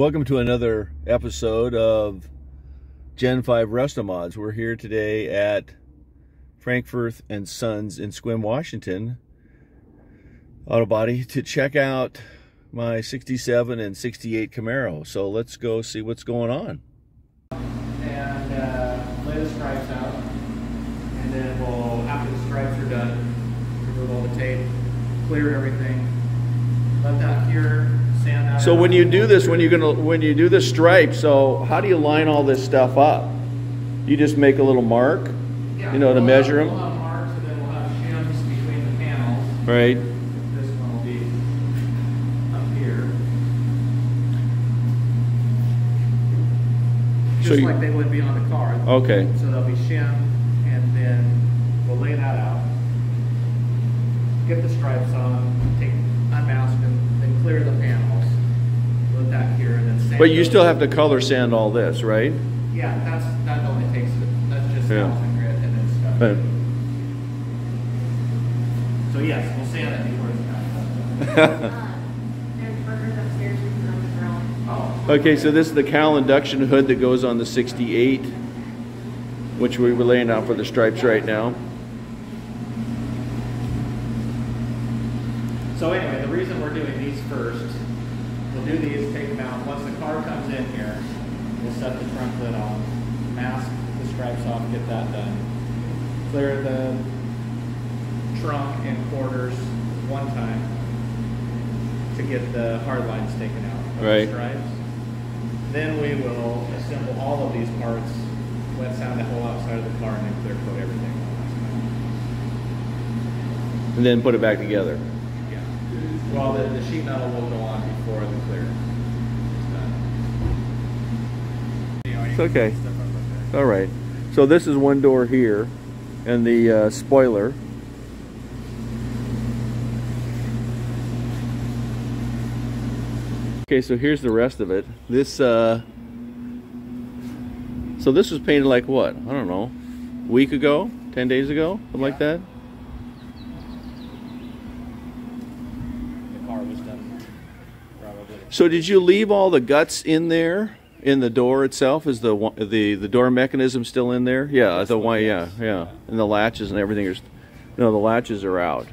Welcome to another episode of Gen 5 Restomods. We're here today at Frankfurt & Sons in Sequim, Washington, auto body, to check out my 67 and 68 Camaro. So let's go see what's going on. And lay the stripes out, and then we'll, after the stripes are done, remove all the tape, clear everything, let that cure. So when you do this, when you do the stripe, so how do you line all this stuff up? You just make a little mark, yeah, you know, to measure them. We'll have marks, and then we'll have shims between the panels. Right. This one will be up here, just like they would be on the car. Okay. So they'll be shim, and then we'll lay that out, get the stripes on, unmask them, then clear the panels. That here and then sand. But you still have to color sand all this, right? Yeah, that only takes that's just housing grit and then stuff. So yes, we'll sand it before it's done. There's burgers upstairs we can on the grill. Oh. Okay, so this is the cowl induction hood that goes on the 68, which we were laying out for the stripes right now. So anyway, the reason we're doing these first, we'll do these, take them out. Once the car comes in here, we'll set the trunk lid on, mask the stripes off, get that done. Clear the trunk and quarters one time to get the hard lines taken out of the stripes. Then we will assemble all of these parts, wet sound the whole outside of the car, and then clear coat everything. And then put it back together. Well, the sheet metal will go on before the clear is done. It's okay. All right. So this is one door here, and the spoiler. Okay, so here's the rest of it. This, so this was painted like what? I don't know, a week ago, 10 days ago, something like that. So did you leave all the guts in there in the door itself? Is the door mechanism still in there? Yeah, the one, yeah, and the latches and everything are, no, the latches are out.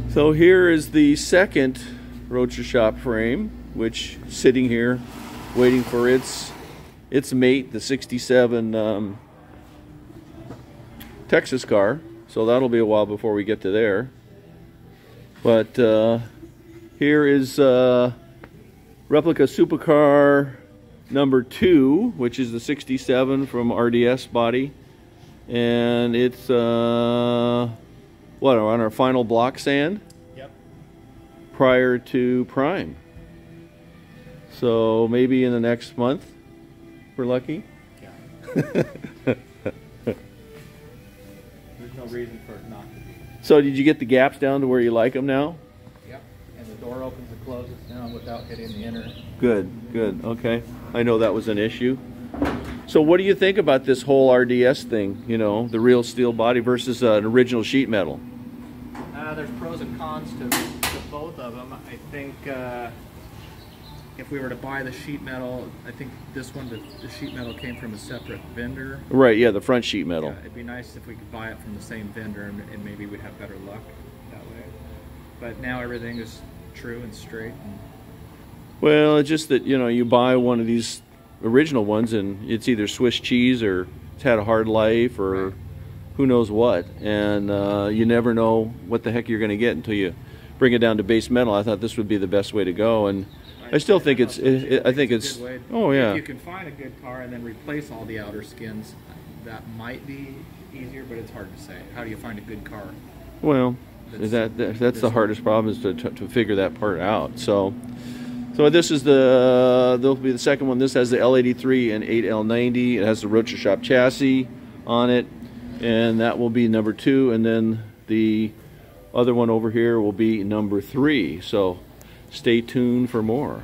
So here is the second Roadster shop frame, which is sitting here waiting for its mate, the 67 Texas car, so that'll be a while before we get to there. But here is replica supercar number 2, which is the 67 from RDS body, and it's what, on our final block sand. Yep. Prior to prime, so maybe in the next month we're lucky. Yeah. No reason for it not to be. So did you get the gaps down to where you like them now? Yep, and the door opens and closes down without hitting the inner. Good, good, okay. I know that was an issue. So what do you think about this whole RDS thing, you know, the real steel body versus an original sheet metal? There's pros and cons to both of them. I think if we were to buy the sheet metal, I think this one, the sheet metal came from a separate vendor. Right, yeah, the front sheet metal. Yeah, it'd be nice if we could buy it from the same vendor, and maybe we'd have better luck that way. But now everything is true and straight. Well, it's just that, you know, you buy one of these original ones and it's either Swiss cheese or it's had a hard life or who knows what. And you never know what the heck you're going to get until you bring it down to base metal. I thought this would be the best way to go. And I still think I think it's oh yeah. If you can find a good car and then replace all the outer skins, that might be easier, but it's hard to say. How do you find a good car? Well, that's the hardest problem, is to figure that part out. So this is there'll be the second one. This has the L83 and 8L90. It has the Roadster shop chassis on it, and that will be number 2. And then the other one over here will be number 3. So stay tuned for more.